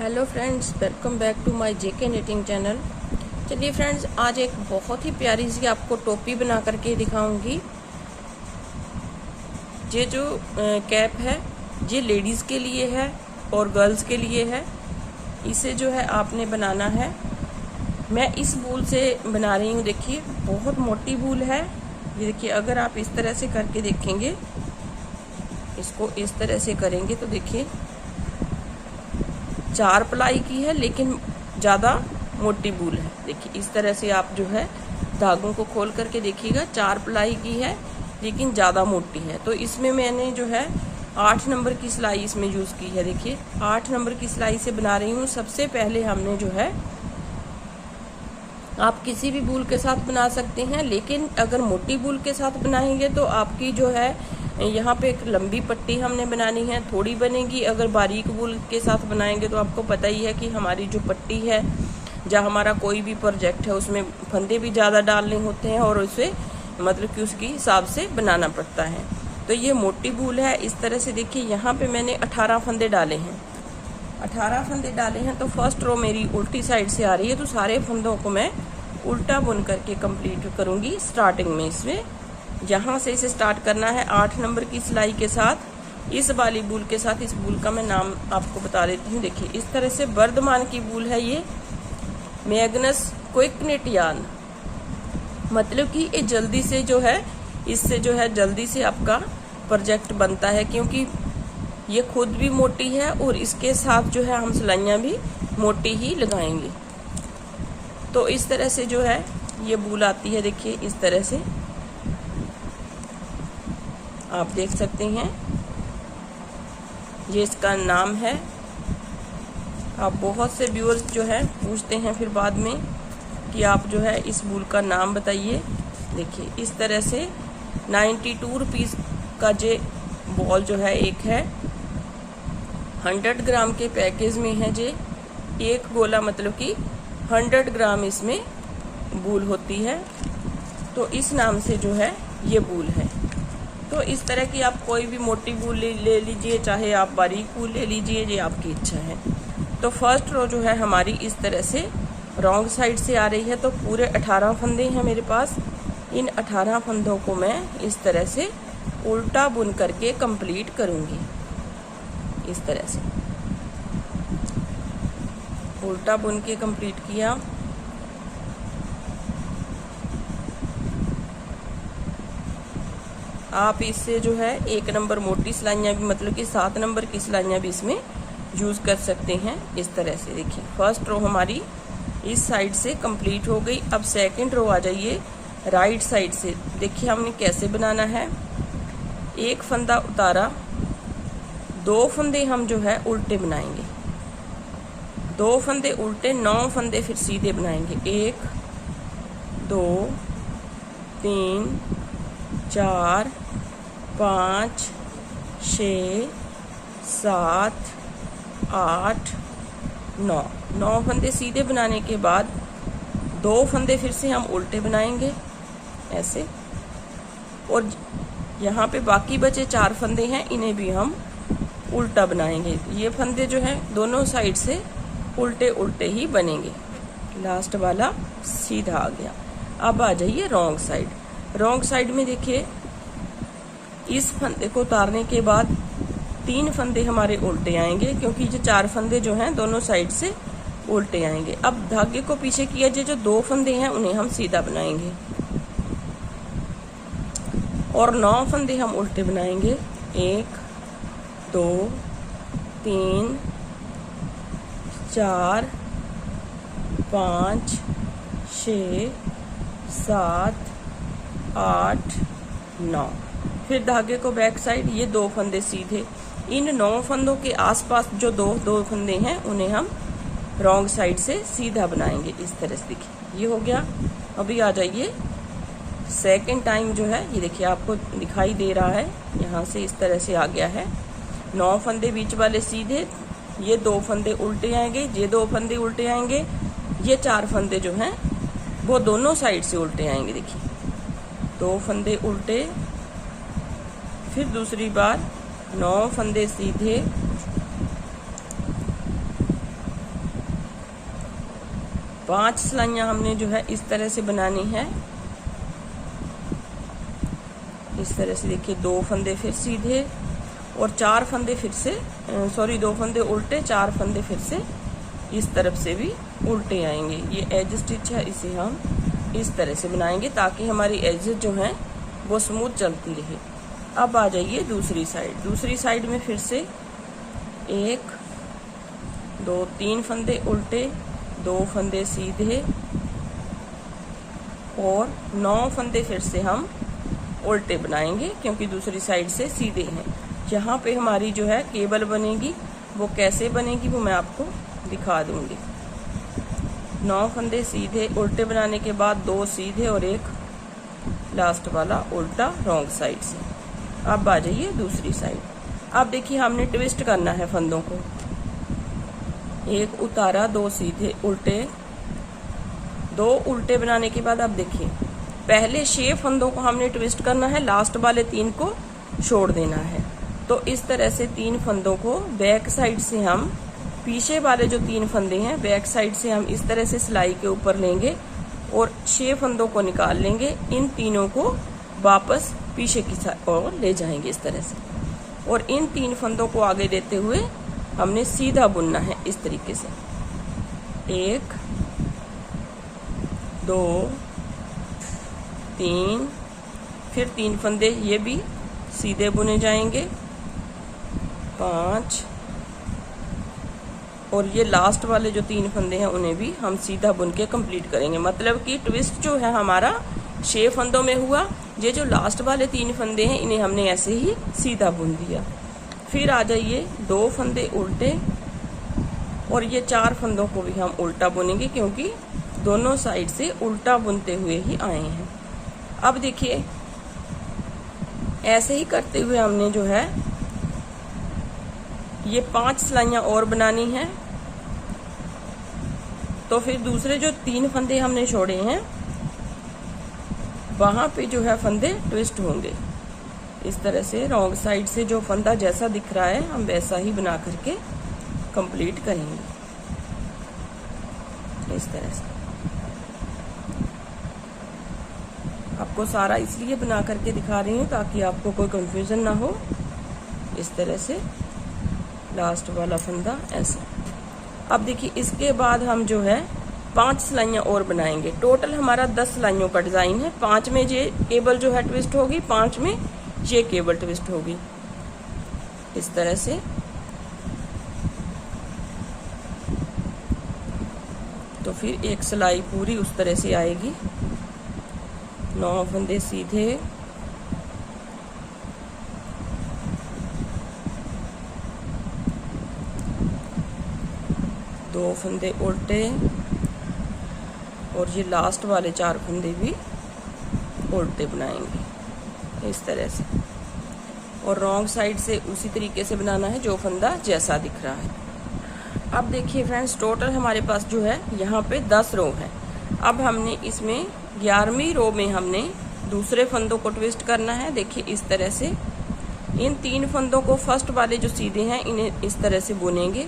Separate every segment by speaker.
Speaker 1: Hello friends, welcome back to my JK knitting channel. चलिए friends, आज एक बहुत ही प्यारी सी आपको टोपी बना करके दिखाऊंगी। ये जो कैप है ये लेडीज़ के लिए है और गर्ल्स के लिए है। इसे जो है आपने बनाना है। मैं इस वूल से बना रही हूँ। देखिए बहुत मोटी वूल है ये। देखिए अगर आप इस तरह से करके देखेंगे, इसको इस तरह से करेंगे तो देखिए 4 प्लाई की है लेकिन ज़्यादा मोटी वूल है। देखिए इस तरह से आप जो है धागों को खोल करके देखिएगा, 4 प्लाई की है लेकिन ज़्यादा मोटी है। तो इसमें मैंने जो है 8 नंबर की सिलाई इसमें यूज़ की है। देखिए 8 नंबर की सिलाई से बना रही हूँ। सबसे पहले हमने जो है, आप किसी भी वूल के साथ बना सकते हैं, लेकिन अगर मोटी वूल के साथ बनाएंगे तो आपकी जो है यहाँ पे एक लंबी पट्टी हमने बनानी है, थोड़ी बनेगी। अगर बारीक वूल के साथ बनाएंगे तो आपको पता ही है कि हमारी जो पट्टी है, जहाँ हमारा कोई भी प्रोजेक्ट है उसमें फंदे भी ज़्यादा डालने होते हैं और उसे मतलब कि उसके हिसाब से बनाना पड़ता है। तो ये मोटी वूल है। इस तरह से देखिए यहाँ पे मैंने 18 फंदे डाले हैं। 18 फंदे डाले हैं तो फर्स्ट रो मेरी उल्टी साइड से आ रही है, तो सारे फंदों को मैं उल्टा बुन करके कंप्लीट करूँगी। स्टार्टिंग में इसमें यहाँ से इसे स्टार्ट करना है 8 नंबर की सिलाई के साथ, इस वाली वूल के साथ। इस वूल का मैं नाम आपको बता देती हूँ। देखिए इस तरह से वर्धमान की वूल है ये, मैग्नस क्विक निट यार्न। मतलब कि ये जल्दी से जो है, इससे जो है जल्दी से आपका प्रोजेक्ट बनता है, क्योंकि ये खुद भी मोटी है और इसके साथ जो है हम सिलाइयाँ भी मोटी ही लगाएंगे। तो इस तरह से जो है ये वूल आती है। देखिए इस तरह से आप देख सकते हैं, ये इसका नाम है। आप बहुत से व्यूअर्स जो है पूछते हैं फिर बाद में कि आप जो है इस वूल का नाम बताइए। देखिए इस तरह से 92 रुपीज़ का जे बॉल जो है एक है, 100 ग्राम के पैकेज में है जे एक गोला, मतलब कि 100 ग्राम इसमें वूल होती है। तो इस नाम से जो है ये वूल है। तो इस तरह की आप कोई भी मोटी वूल ले लीजिए, चाहे आप बारीक वूल ले लीजिए, ये आपकी इच्छा है। तो फर्स्ट रो जो है हमारी इस तरह से रॉन्ग साइड से आ रही है। तो पूरे 18 फंदे हैं मेरे पास। इन 18 फंदों को मैं इस तरह से उल्टा बुन करके कंप्लीट करूँगी। इस तरह से उल्टा बुन के कंप्लीट किया। आप इससे जो है 1 नंबर मोटी सिलाइयाँ भी, मतलब कि 7 नंबर की सिलाइयाँ भी इसमें यूज़ कर सकते हैं। इस तरह से देखिए फर्स्ट रो हमारी इस साइड से कंप्लीट हो गई। अब सेकंड रो आ जाइए राइट साइड से। देखिए हमने कैसे बनाना है। एक फंदा उतारा, 2 फंदे हम जो है उल्टे बनाएंगे, 2 फंदे उल्टे, 9 फंदे फिर सीधे बनाएंगे। 1 2 3 4 5 6 7 8 9 फंदे सीधे बनाने के बाद 2 फंदे फिर से हम उल्टे बनाएंगे ऐसे। और यहाँ पे बाकी बचे 4 फंदे हैं, इन्हें भी हम उल्टा बनाएंगे। ये फंदे जो हैं दोनों साइड से उल्टे उल्टे ही बनेंगे। लास्ट वाला सीधा आ गया। अब आ जाइए रॉन्ग साइड। रॉन्ग साइड में देखिए इस फंदे को उतारने के बाद 3 फंदे हमारे उल्टे आएंगे, क्योंकि जो 4 फंदे जो हैं दोनों साइड से उल्टे आएंगे। अब धागे को पीछे किया, जो 2 फंदे हैं उन्हें हम सीधा बनाएंगे और 9 फंदे हम उल्टे बनाएंगे। 1 2 3 4 5 6 7 8 9। फिर धागे को बैक साइड, ये 2 फंदे सीधे। इन 9 फंदों के आसपास जो दो फंदे हैं उन्हें हम रॉन्ग साइड से सीधा बनाएंगे। इस तरह से देखिए ये हो गया। अभी आ जाइए सेकंड टाइम जो है, ये देखिए आपको दिखाई दे रहा है, यहाँ से इस तरह से आ गया है। 9 फंदे बीच वाले सीधे, ये 2 फंदे उल्टे आएंगे, ये 2 फंदे उल्टे आएंगे, ये 4 फंदे जो हैं वो दोनों साइड से उल्टे आएंगे। देखिए 2 फंदे उल्टे, फिर दूसरी बार 9 फंदे सीधे, 5 सिलाइयाँ हमने जो है इस तरह से बनानी है। इस तरह से देखिए 2 फंदे फिर सीधे और 4 फंदे फिर से 2 फंदे उल्टे, 4 फंदे फिर से इस तरफ से भी उल्टे आएंगे। ये एज स्टिच है, इसे हम इस तरह से बनाएंगे ताकि हमारी एजेस जो हैं वो स्मूथ चलती रहे। अब आ जाइए दूसरी साइड। दूसरी साइड में फिर से 1 2 3 फंदे उल्टे, 2 फंदे सीधे और 9 फंदे फिर से हम उल्टे बनाएंगे क्योंकि दूसरी साइड से सीधे हैं। यहाँ पे हमारी जो है केबल बनेगी, वो कैसे बनेगी वो मैं आपको दिखा दूंगी। 9 फंदे सीधे उल्टे बनाने के बाद 2 सीधे और 1 लास्ट वाला उल्टा रॉन्ग साइड से। अब आ जाइए दूसरी साइड। अब देखिए हमने ट्विस्ट करना है फंदों को। 1 उतारा, 2 सीधे उल्टे, 2 उल्टे बनाने के बाद अब देखिए पहले 6 फंदों को हमने ट्विस्ट करना है, लास्ट वाले 3 को छोड़ देना है। तो इस तरह से 3 फंदों को बैक साइड से हम, पीछे वाले जो 3 फंदे हैं बैक साइड से हम इस तरह से सिलाई के ऊपर लेंगे और 6 फंदों को निकाल लेंगे। इन तीनों को वापस पीछे की ओर ले जाएंगे इस तरह से, और इन 3 फंदों को आगे देते हुए हमने सीधा बुनना है इस तरीके से। 1 2 3, फिर 3 फंदे ये भी सीधे बुने जाएंगे, 5, और ये लास्ट वाले जो 3 फंदे हैं उन्हें भी हम सीधा बुन के कंप्लीट करेंगे। मतलब कि ट्विस्ट जो है हमारा 6 फंदों में हुआ, ये जो लास्ट वाले 3 फंदे हैं इन्हें हमने ऐसे ही सीधा बुन दिया। फिर आ जाइए 2 फंदे उल्टे और ये 4 फंदों को भी हम उल्टा बुनेंगे क्योंकि दोनों साइड से उल्टा बुनते हुए ही आए हैं। अब देखिए ऐसे ही करते हुए हमने जो है ये 5 सिलाइयाँ और बनानी है। तो फिर दूसरे जो 3 फंदे हमने छोड़े हैं वहां पे जो है फंदे ट्विस्ट होंगे इस तरह से। रॉन्ग साइड से जो फंदा जैसा दिख रहा है हम वैसा ही बना करके कंप्लीट करेंगे इस तरह से। आपको सारा इसलिए बना करके दिखा रही हूँ ताकि आपको कोई कंफ्यूजन ना हो। इस तरह से लास्ट वाला फंदा ऐसा। अब देखिए इसके बाद हम जो है 5 सिलाइयाँ और बनाएंगे। टोटल हमारा 10 सिलाइयों का डिजाइन है। 5 में ये केबल जो है ट्विस्ट होगी, 5 में ये केबल ट्विस्ट होगी इस तरह से। तो फिर एक सिलाई पूरी उस तरह से आएगी। 9 फंदे सीधे, 2 फंदे उल्टे और ये लास्ट वाले 4 फंदे भी उल्टे बनाएंगे इस तरह से। और रॉन्ग साइड से उसी तरीके से बनाना है जो फंदा जैसा दिख रहा है। अब देखिए फ्रेंड्स टोटल हमारे पास जो है यहाँ पे 10 रो है। अब हमने इसमें 11वीं रो में हमने दूसरे फंदों को ट्विस्ट करना है। देखिए इस तरह से इन 3 फंदों को फर्स्ट वाले जो सीधे हैं इन्हें इस तरह से बुनेंगे।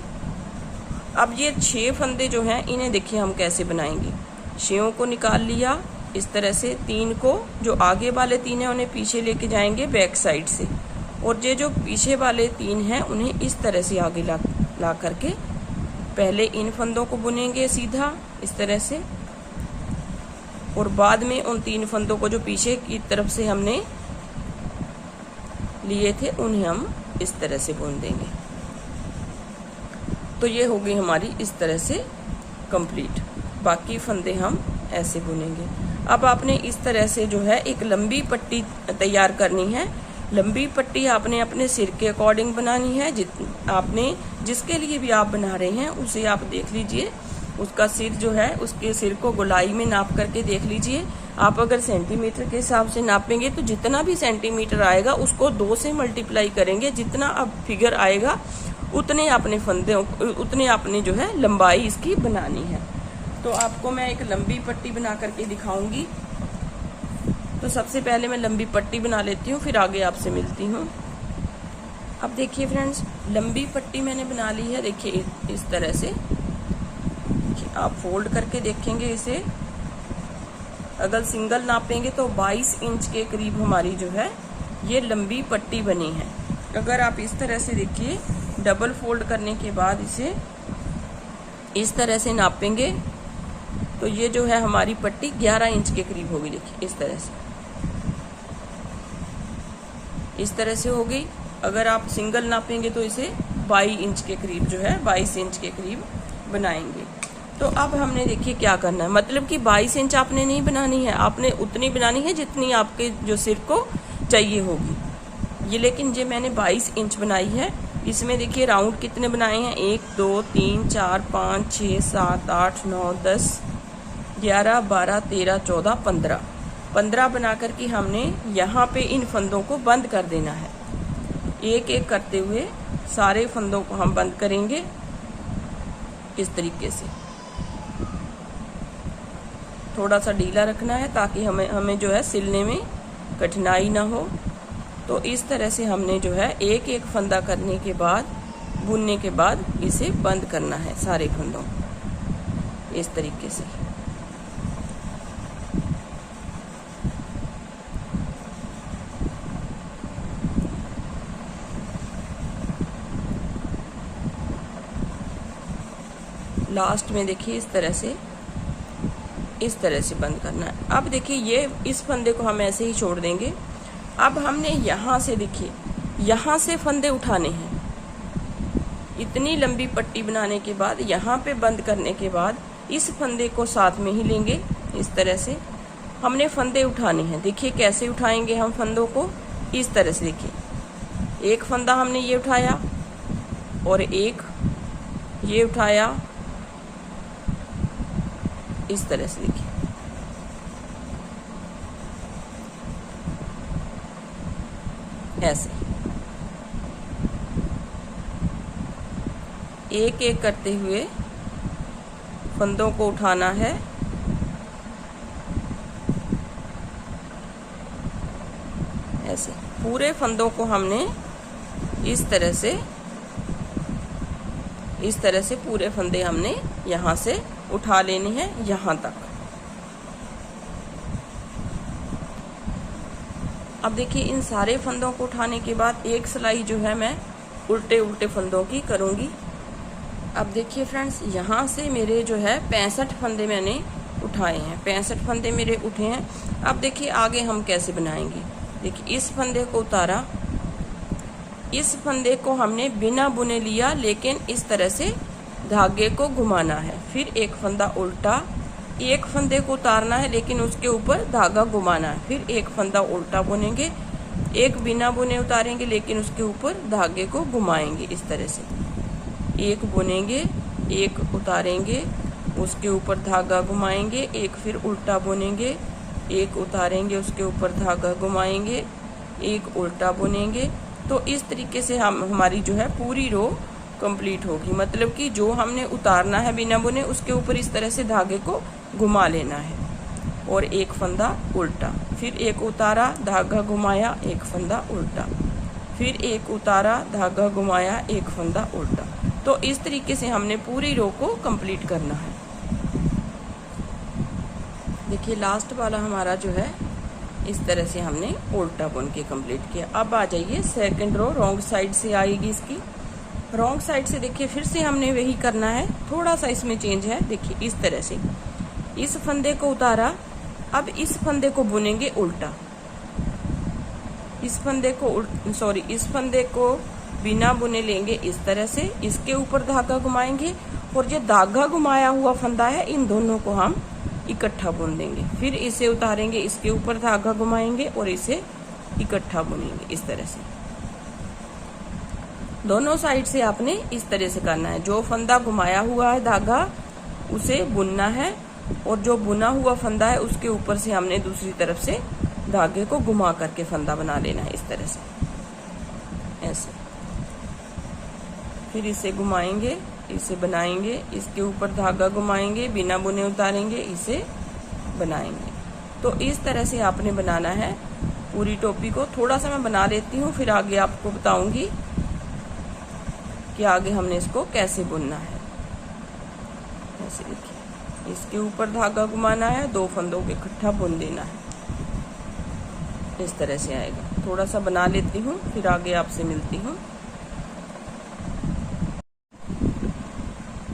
Speaker 1: अब ये 6 फंदे जो हैं इन्हें देखिए हम कैसे बनाएंगे। 6 को निकाल लिया इस तरह से, 3 को जो आगे वाले 3 हैं उन्हें पीछे लेके जाएंगे बैक साइड से, और ये जो पीछे वाले 3 हैं उन्हें इस तरह से आगे ला करके पहले इन फंदों को बुनेंगे सीधा इस तरह से, और बाद में उन 3 फंदों को जो पीछे की तरफ से हमने लिए थे उन्हें हम इस तरह से बुन देंगे। तो ये हो गई हमारी इस तरह से कंप्लीट। बाकी फंदे हम ऐसे बुनेंगे। अब आपने इस तरह से जो है एक लंबी पट्टी तैयार करनी है। लंबी पट्टी आपने अपने सिर के अकॉर्डिंग बनानी है। आपने जिसके लिए भी आप बना रहे हैं उसे आप देख लीजिए, उसका सिर जो है उसके सिर को गोलाई में नाप करके देख लीजिए। आप अगर सेंटीमीटर के हिसाब से नापेंगे तो जितना भी सेंटीमीटर आएगा उसको 2 से मल्टीप्लाई करेंगे। जितना अब फिगर आएगा उतने अपने फंदे उतने आपने जो है लंबाई इसकी बनानी है। तो आपको मैं एक लंबी पट्टी बना करके दिखाऊंगी। तो सबसे पहले मैं लंबी पट्टी बना लेती हूँ, फिर आगे आपसे मिलती हूँ। अब देखिए फ्रेंड्स लंबी पट्टी मैंने बना ली है। देखिए इस तरह से आप फोल्ड करके देखेंगे इसे, अगर सिंगल नापेंगे तो 22 इंच के करीब हमारी जो है ये लंबी पट्टी बनी है। अगर आप इस तरह से देखिए, डबल फोल्ड करने के बाद इसे इस तरह से नापेंगे तो ये जो है हमारी पट्टी 11 इंच के करीब होगी। देखिए इस तरह से हो गई। अगर आप सिंगल नापेंगे तो इसे 22 इंच के करीब जो है 22 इंच के करीब बनाएंगे। तो अब हमने देखिए क्या करना है, मतलब कि 22 इंच आपने नहीं बनानी है, आपने उतनी बनानी है जितनी आपके जो सिर को चाहिए होगी। ये लेकिन ये मैंने 22 इंच बनाई है। इसमें देखिए राउंड कितने बनाए हैं, 1 2 3 4 5 6 7 8 9 10 11 12 13 14 15 बना कर के हमने यहाँ पे इन फंदों को बंद कर देना है। एक एक करते हुए सारे फंदों को हम बंद करेंगे इस तरीके से। थोड़ा सा ढीला रखना है ताकि हमें जो है सिलने में कठिनाई ना हो। तो इस तरह से हमने जो है एक एक फंदा करने के बाद, बुनने के बाद इसे बंद करना है सारे फंदों इस तरीके से। लास्ट में देखिए इस तरह से बंद करना है। अब देखिए ये इस फंदे को हम ऐसे ही छोड़ देंगे। अब हमने यहाँ से देखिए, यहाँ से फंदे उठाने हैं। इतनी लंबी पट्टी बनाने के बाद यहाँ पे बंद करने के बाद इस फंदे को साथ में ही लेंगे। इस तरह से हमने फंदे उठाने हैं। देखिए कैसे उठाएंगे हम फंदों को, इस तरह से। देखिए एक फंदा हमने ये उठाया और एक ये उठाया, इस तरह से। देखिए ऐसे एक एक करते हुए फंदों को उठाना है। ऐसे पूरे फंदों को हमने इस तरह से पूरे फंदे हमने यहाँ से उठा लेने हैं यहाँ तक। अब देखिए इन सारे फंदों को उठाने के बाद एक सिलाई जो है मैं उल्टे उल्टे फंदों की करूँगी। अब देखिए फ्रेंड्स, यहाँ से मेरे जो है 65 फंदे मैंने उठाए हैं, 65 फंदे मेरे उठे हैं। अब देखिए आगे हम कैसे बनाएंगे। देखिए इस फंदे को उतारा, इस फंदे को हमने बिना बुने लिया, लेकिन इस तरह से धागे को घुमाना है। फिर एक फंदा उल्टा, एक फंदे को उतारना है लेकिन उसके ऊपर धागा घुमाना है। फिर एक फंदा उल्टा बुनेंगे, एक बिना बुने उतारेंगे लेकिन उसके ऊपर धागे को घुमाएंगे इस तरह से। एक बुनेंगे, एक उतारेंगे, उसके ऊपर धागा घुमाएंगे, एक फिर उल्टा बुनेंगे, एक उतारेंगे, उसके ऊपर धागा घुमाएंगे, एक उल्टा बुनेंगे। तो इस तरीके से हमारी जो है पूरी रो कंप्लीट होगी। मतलब कि जो हमने उतारना है बिना बुने, उसके ऊपर इस तरह से धागे को घुमा लेना है और एक फंदा उल्टा, फिर एक उतारा, धागा घुमाया, एक फंदा उल्टा, फिर एक उतारा, धागा घुमाया, एक फंदा उल्टा। तो इस तरीके से हमने पूरी रो को कंप्लीट करना है। देखिए लास्ट वाला हमारा जो है इस तरह से हमने उल्टा बुन के कंप्लीट किया। अब आ जाइए सेकंड रो, रॉन्ग साइड से आएगी इसकी। रॉन्ग साइड से देखिए फिर से हमने वही करना है, थोड़ा सा इसमें चेंज है। देखिए इस तरह से इस फंदे को उतारा, अब इस फंदे को बुनेंगे उल्टा। इस फंदे को बिना बुने लेंगे इस तरह से, इसके ऊपर धागा घुमाएंगे और जो धागा घुमाया हुआ फंदा है इन दोनों को हम इकट्ठा बुन देंगे। फिर इसे उतारेंगे, इसके ऊपर धागा घुमाएंगे और इसे इकट्ठा बुनेंगे इस तरह से। दोनों साइड से आपने इस तरह से करना है। जो फंदा घुमाया हुआ है धागा उसे बुनना है और जो बुना हुआ फंदा है उसके ऊपर से हमने दूसरी तरफ से धागे को घुमा करके फंदा बना लेना है इस तरह से। ऐसे फिर इसे घुमाएंगे, इसे बनाएंगे, इसके ऊपर धागा घुमाएंगे, बिना बुने उतारेंगे, इसे बनाएंगे। तो इस तरह से आपने बनाना है पूरी टोपी को। थोड़ा सा मैं बना लेती हूँ, फिर आगे आपको बताऊंगी कि आगे हमने इसको कैसे बुनना है। ऐसे देखिए इसके ऊपर धागा घुमाना है, 2 फंदों के इकट्ठा बुन देना है। इस तरह से आएगा। थोड़ा सा बना लेती हूँ, फिर आगे आपसे मिलती हूँ।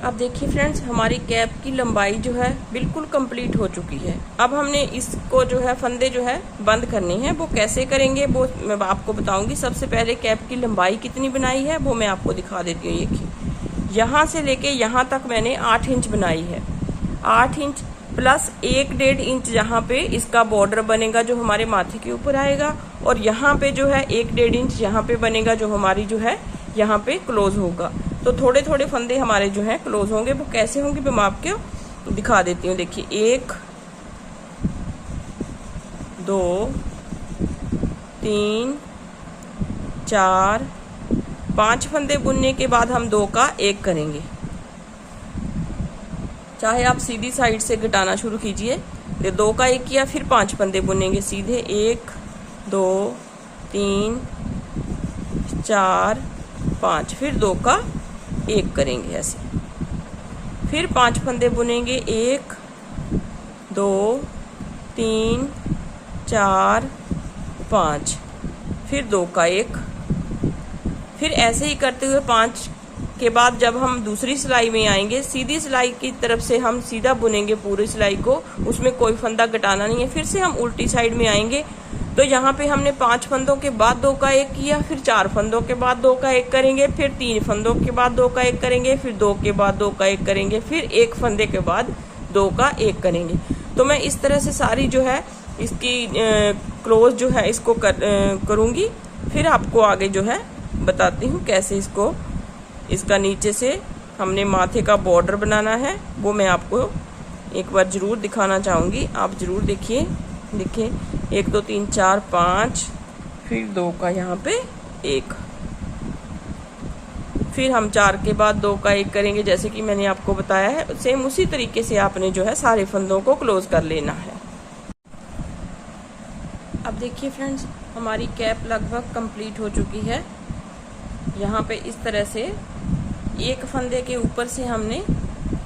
Speaker 1: अब देखिए फ्रेंड्स, हमारी कैप की लंबाई जो है बिल्कुल कंप्लीट हो चुकी है। अब हमने इसको जो है फंदे जो है बंद करने हैं। वो कैसे करेंगे वो मैं आपको बताऊंगी। सबसे पहले कैप की लंबाई कितनी बनाई है वो मैं आपको दिखा देती हूँ। देखिए, यहाँ से लेके यहाँ तक मैंने 8 इंच बनाई है। 8 इंच प्लस 1.5 इंच यहाँ पे इसका बॉर्डर बनेगा जो हमारे माथे के ऊपर आएगा, और यहाँ पे जो है 1.5 इंच यहाँ पे बनेगा जो हमारी जो है यहाँ पे क्लोज होगा। तो थोड़े थोड़े फंदे हमारे जो हैं क्लोज होंगे। वो कैसे होंगे वो मैं आपको दिखा देती हूँ। देखिए, 1 2 3 4 5 फंदे बुनने के बाद हम 2 का 1 करेंगे। चाहे आप सीधी साइड से घटाना शुरू कीजिए। 2 का 1 किया, फिर 5 फंदे बुनेंगे सीधे। 1 2 3 4 5, फिर 2 का 1 करेंगे ऐसे। फिर 5 फंदे बुनेंगे। 1 2 3 4 5, फिर 2 का 1। फिर ऐसे ही करते हुए 5 के बाद जब हम दूसरी सिलाई में आएंगे, सीधी सिलाई की तरफ से हम सीधा बुनेंगे पूरी सिलाई को, उसमें कोई फंदा घटाना नहीं है। फिर से हम उल्टी साइड में आएंगे, तो यहाँ पे हमने 5 फंदों के बाद 2 का 1 किया, फिर 4 फंदों के बाद 2 का 1 करेंगे, फिर 3 फंदों के बाद 2 का 1 करेंगे, फिर 2 के बाद 2 का 1 करेंगे, फिर 1 फंदे के बाद 2 का 1 करेंगे। तो मैं इस तरह से सारी जो है इसकी क्लोज जो है इसको करूँगी। फिर आपको आगे जो है बताती हूँ कैसे इसको, इसका नीचे से हमने माथे का बॉर्डर बनाना है, वो मैं आपको एक बार जरूर दिखाना चाहूँगी। आप जरूर देखिए। देखिए, 1 2 3 4 5, फिर 2 का यहाँ पे 1, फिर हम 4 के बाद 2 का 1 करेंगे जैसे कि मैंने आपको बताया है। सेम उसी तरीके से आपने जो है सारे फंदों को क्लोज कर लेना है। अब देखिए फ्रेंड्स, हमारी कैप लगभग कंप्लीट हो चुकी है। यहाँ पे इस तरह से एक फंदे के ऊपर से हमने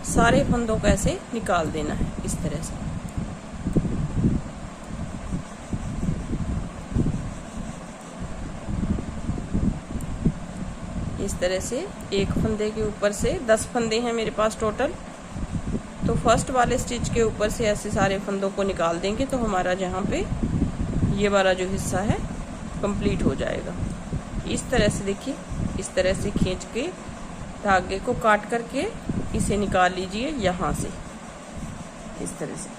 Speaker 1: सारे फंदों को ऐसे निकाल देना है, इस तरह से। इस तरह से एक फंदे के ऊपर से 10 फंदे हैं मेरे पास टोटल। तो फर्स्ट वाले स्टिच के ऊपर से ऐसे सारे फंदों को निकाल देंगे तो हमारा जहाँ पे ये वाला जो हिस्सा है कंप्लीट हो जाएगा। इस तरह से देखिए, इस तरह से खींच के धागे को काट करके इसे निकाल लीजिए यहाँ से, इस तरह से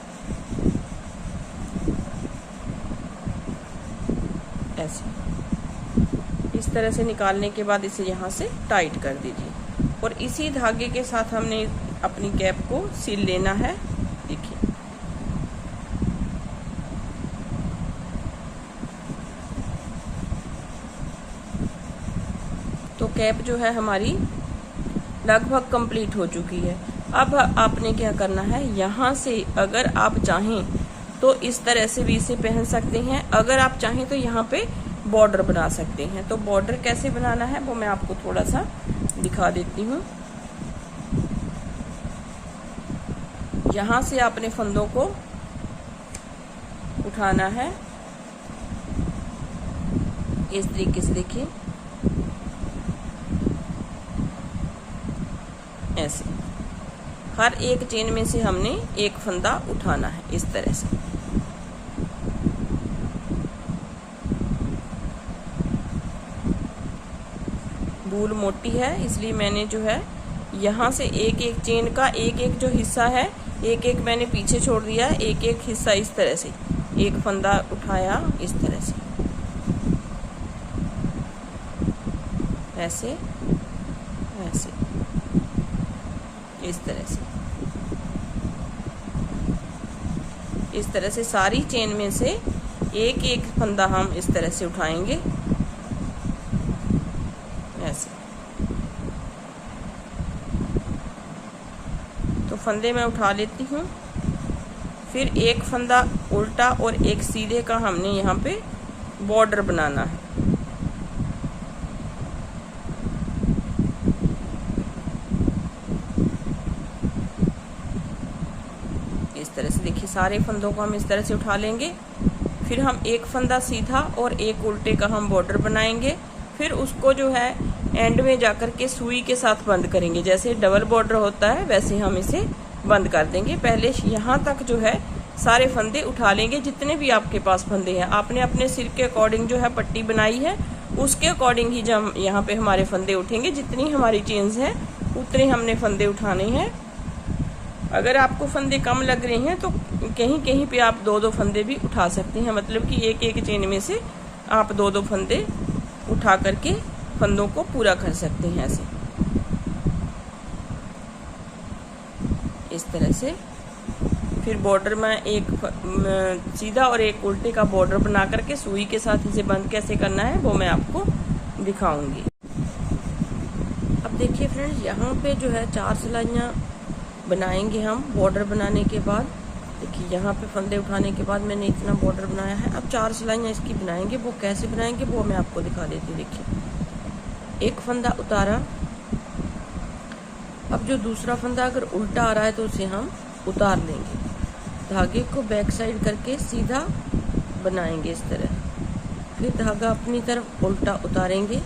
Speaker 1: ऐसे। इस तरह से निकालने के बाद इसे यहाँ से टाइट कर दीजिए, और इसी धागे के साथ हमने अपनी कैप को सिल लेना है। देखिए, तो कैप जो है हमारी लगभग कंप्लीट हो चुकी है। अब आपने क्या करना है, यहाँ से अगर आप चाहें तो इस तरह से भी इसे पहन सकते हैं। अगर आप चाहें तो यहाँ पे बॉर्डर बना सकते हैं। तो बॉर्डर कैसे बनाना है वो मैं आपको थोड़ा सा दिखा देती हूँ। यहाँ से आपने फंदों को उठाना है इस तरीके से। देखिए, ऐसे हर एक चेन में से हमने एक फंदा उठाना है, इस तरह से। बूल मोटी है इसलिए मैंने जो है यहाँ से एक एक चेन का एक एक जो हिस्सा है, एक एक मैंने पीछे छोड़ दिया है। एक एक हिस्सा इस तरह से एक फंदा उठाया, इस तरह से, ऐसे ऐसे, इस तरह से। इस तरह से सारी चेन में से एक एक फंदा हम इस तरह से उठाएंगे, ऐसे। तो फंदे मैं उठा लेती हूँ। फिर एक फंदा उल्टा और एक सीधे का हमने यहाँ पे बॉर्डर बनाना है। इस तरह से देखिए सारे फंदों को हम इस तरह से उठा लेंगे। फिर हम एक फंदा सीधा और एक उल्टे का हम बॉर्डर बनाएंगे। फिर उसको जो है एंड में जाकर के सुई के साथ बंद करेंगे। जैसे डबल बॉर्डर होता है वैसे हम इसे बंद कर देंगे। पहले यहाँ तक जो है सारे फंदे उठा लेंगे, जितने भी आपके पास फंदे हैं। आपने अपने सिर के अकॉर्डिंग जो है पट्टी बनाई है, उसके अकॉर्डिंग ही जब यहाँ पे हमारे फंदे उठेंगे, जितनी हमारी चेन्स हैं उतने हमने फंदे उठाने हैं। अगर आपको फंदे कम लग रहे हैं तो कहीं कहीं पे आप 2-2 फंदे भी उठा सकते हैं। मतलब कि एक चेन में से आप 2-2 फंदे उठा करके फंदों को पूरा कर सकते हैं ऐसे, इस तरह से। फिर बॉर्डर में एक सीधा और एक उल्टे का बॉर्डर बना करके सुई के साथ इसे बंद कैसे करना है वो मैं आपको दिखाऊंगी। अब देखिए फ्रेंड्स, यहाँ पे जो है 4 सिलाइयाँ बनाएंगे हम बॉर्डर बनाने के बाद। देखिए यहाँ पे फंदे उठाने के बाद मैंने इतना बॉर्डर बनाया है। अब 4 सिलाइयाँ इसकी बनाएंगे। वो कैसे बनाएंगे वो मैं आपको दिखा देती हूँ। देखिए एक फंदा उतारा। अब जो दूसरा फंदा अगर उल्टा आ रहा है तो उसे हम उतार लेंगे। धागे को बैक साइड करके सीधा बनाएंगे इस तरह। फिर धागा अपनी तरफ उल्टा उतारेंगे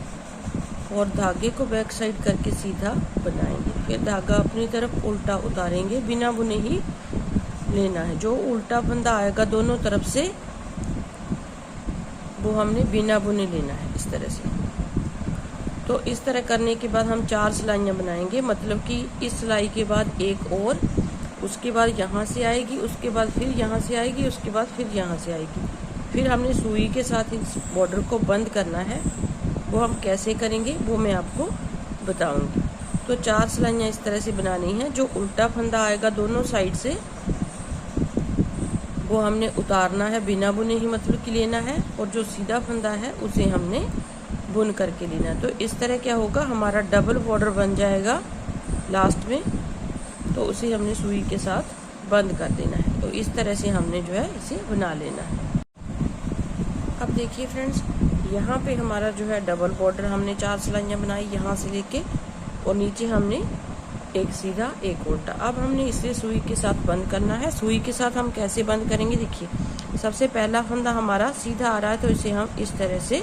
Speaker 1: और धागे को बैक साइड करके सीधा बनाएंगे। फिर धागा अपनी तरफ उल्टा उतारेंगे। बिना बुने ही लेना है। जो उल्टा फंदा आएगा दोनों तरफ से वो हमने बिना बुने लेना है इस तरह से। तो इस तरह करने के बाद हम 4 सिलाइयाँ बनाएंगे। मतलब कि इस सिलाई के बाद एक और, उसके बाद यहाँ से आएगी, उसके बाद फिर यहाँ से आएगी, उसके बाद फिर यहाँ से आएगी। फिर हमने सुई के साथ इस बॉर्डर को बंद करना है। वो हम कैसे करेंगे वो मैं आपको बताऊंगी। तो 4 सिलाइयाँ इस तरह से बनानी है। जो उल्टा फंदा आएगा दोनों साइड से वो हमने उतारना है, बिना बुने ही मतलब कि लेना है। और जो सीधा फंदा है उसे हमने बुन करके लेना है। तो इस तरह क्या होगा, हमारा डबल बॉर्डर बन जाएगा लास्ट में। तो उसे हमने सुई के साथ बंद कर देना है। तो इस तरह से हमने जो है इसे बना लेना है। अब देखिए फ्रेंड्स, यहाँ पे हमारा जो है डबल बॉर्डर हमने 4 सिलाइयाँ बनाई यहाँ से लेके, और नीचे हमने एक सीधा एक उल्टा। अब हमने इसे सुई के साथ बंद करना है। सुई के साथ हम कैसे बंद करेंगे, देखिए सबसे पहला फंदा हमारा सीधा आ रहा है तो इसे हम इस तरह से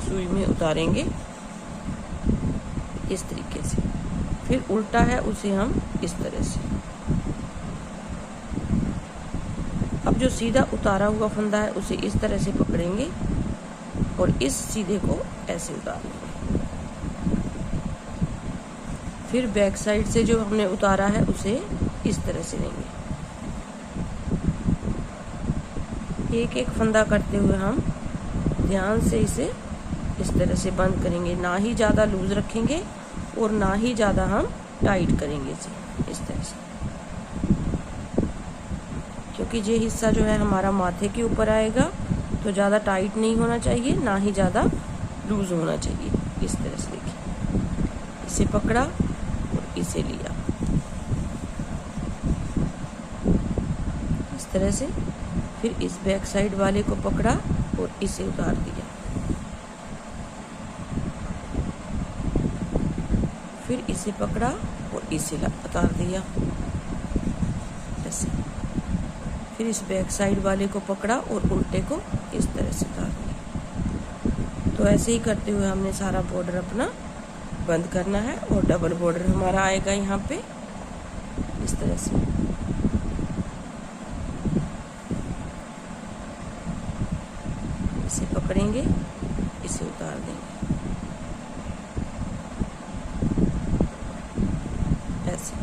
Speaker 1: सुई में उतारेंगे इस तरीके से। फिर उल्टा है उसे हम इस तरह से। अब जो सीधा उतारा हुआ फंदा है उसे इस तरह से पकड़ेंगे और इस सीधे को ऐसे उतार लेंगे। फिर बैक साइड से जो हमने उतारा है उसे इस तरह से लेंगे। एक एक फंदा करते हुए हम ध्यान से इसे इस तरह से बंद करेंगे। ना ही ज़्यादा लूज रखेंगे और ना ही ज़्यादा हम टाइट करेंगे इसे इस तरह से, क्योंकि ये हिस्सा जो है हमारा माथे के ऊपर आएगा। तो ज़्यादा टाइट नहीं होना चाहिए, ना ही ज़्यादा लूज होना चाहिए। इस तरह से देखिए, इसे पकड़ा और इसे लिया इस तरह से। फिर इस बैक साइड वाले को पकड़ा और इसे उतार दिया। फिर इसे पकड़ा और इसे उतार दिया ऐसे। फिर इस बैक साइड वाले को पकड़ा और उल्टे को इस तरह से उतार दिया। तो ऐसे ही करते हुए हमने सारा बॉर्डर अपना बंद करना है। और डबल बॉर्डर हमारा आएगा यहाँ पे इस तरह से। इसे पकड़ेंगे, इसे उतार देंगे ऐसे।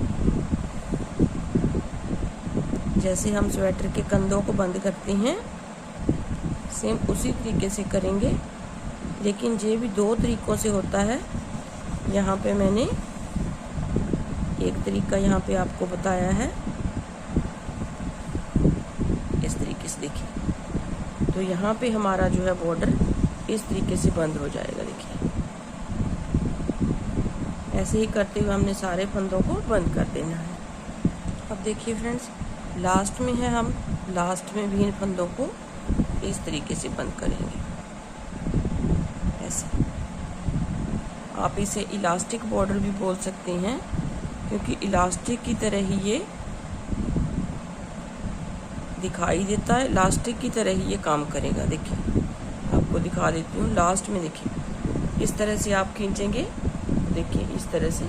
Speaker 1: जैसे हम स्वेटर के कंधों को बंद करते हैं सेम उसी तरीके से करेंगे। लेकिन ये भी 2 तरीकों से होता है। यहाँ पे मैंने एक तरीका यहाँ पे आपको बताया है इस तरीके से। देखिए, तो यहाँ पे हमारा जो है बॉर्डर इस तरीके से बंद हो जाएगा। देखिए, ऐसे ही करते हुए हमने सारे फंदों को बंद कर देना है। अब देखिए फ्रेंड्स, लास्ट में है, हम लास्ट में भी इन फंदों को इस तरीके से बंद करेंगे ऐसे। आप इसे इलास्टिक बॉर्डर भी बोल सकते हैं, क्योंकि इलास्टिक की तरह ही ये दिखाई देता है, इलास्टिक की तरह ही ये काम करेगा। देखिए आपको दिखा देती हूँ, लास्ट में देखिए इस तरह से आप खींचेंगे, देखिए इस तरह से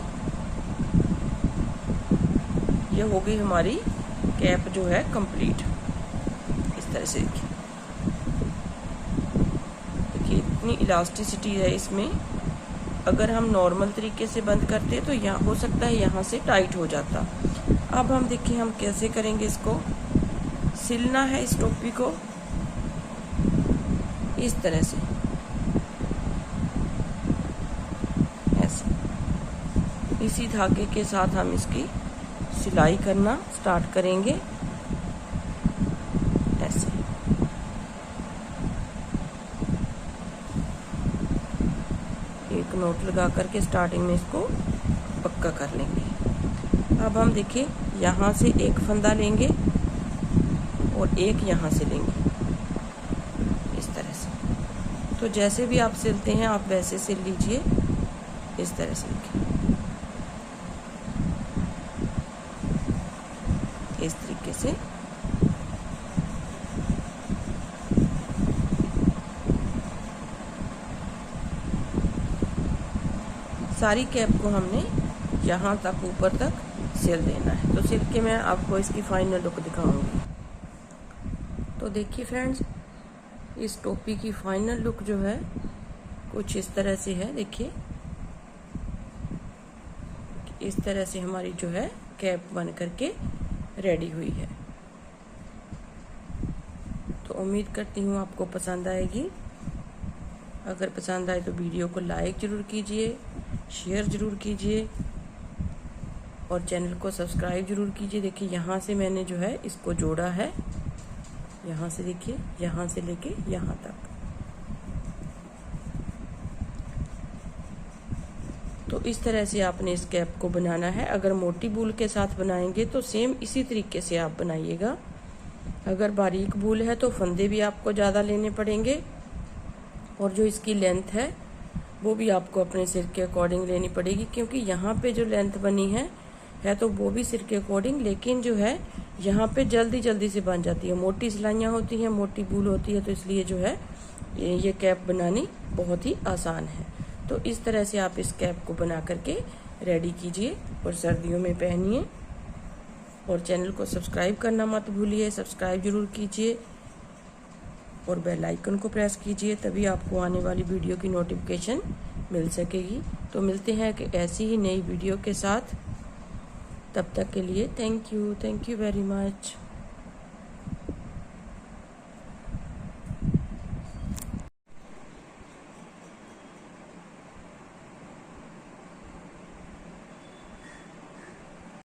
Speaker 1: ये हो गई हमारी कैप जो है कंप्लीट। इस तरह से देखिए इतनी इलास्टिसिटी है इसमें। अगर हम नॉर्मल तरीके से बंद करते तो यहाँ हो सकता है यहाँ से टाइट हो जाता। अब हम देखिए हम कैसे करेंगे, इसको सिलना है इस टोपी को इस तरह से, ऐसे इसी धागे के साथ हम इसकी सिलाई करना स्टार्ट करेंगे। ऐसे एक नोट लगा करके स्टार्टिंग में इसको पक्का कर लेंगे। अब हम देखिए यहाँ से एक फंदा लेंगे और एक यहाँ से लेंगे इस तरह से। तो जैसे भी आप सिलते हैं आप वैसे सिल लीजिए इस तरह से। इस तरीके से सारी कैप को हमने यहाँ तक ऊपर तक सिल देना है। तो सिल के मैं आपको इसकी फाइनल लुक दिखाऊंगी। तो देखिए फ्रेंड्स, इस टोपी की फाइनल लुक जो है कुछ इस तरह से है। देखिए इस तरह से हमारी जो है कैप बन करके रेडी हुई है। तो उम्मीद करती हूँ आपको पसंद आएगी। अगर पसंद आए तो वीडियो को लाइक ज़रूर कीजिए, शेयर ज़रूर कीजिए और चैनल को सब्सक्राइब ज़रूर कीजिए। देखिए यहाँ से मैंने जो है इसको जोड़ा है, यहाँ से देखिए यहाँ से लेके यहाँ तक। तो इस तरह से आपने इस कैप को बनाना है। अगर मोटी बूल के साथ बनाएंगे तो सेम इसी तरीके से आप बनाइएगा। अगर बारीक बूल है तो फंदे भी आपको ज़्यादा लेने पड़ेंगे और जो इसकी लेंथ है वो भी आपको अपने सिर के अकॉर्डिंग लेनी पड़ेगी, क्योंकि यहाँ पे जो लेंथ बनी है तो वो भी सिर के अकॉर्डिंग, लेकिन जो है यहाँ पे जल्दी जल्दी से बन जाती है। मोटी सिलाइयाँ होती हैं, मोटी बूल होती है, तो इसलिए जो है ये कैप बनानी बहुत ही आसान है। तो इस तरह से आप इस कैप को बना करके रेडी कीजिए और सर्दियों में पहनिए। और चैनल को सब्सक्राइब करना मत भूलिए, सब्सक्राइब जरूर कीजिए और बेल आइकन को प्रेस कीजिए, तभी आपको आने वाली वीडियो की नोटिफिकेशन मिल सकेगी। तो मिलते हैं कि ऐसी ही नई वीडियो के साथ। तब तक के लिए थैंक यू वेरी मच।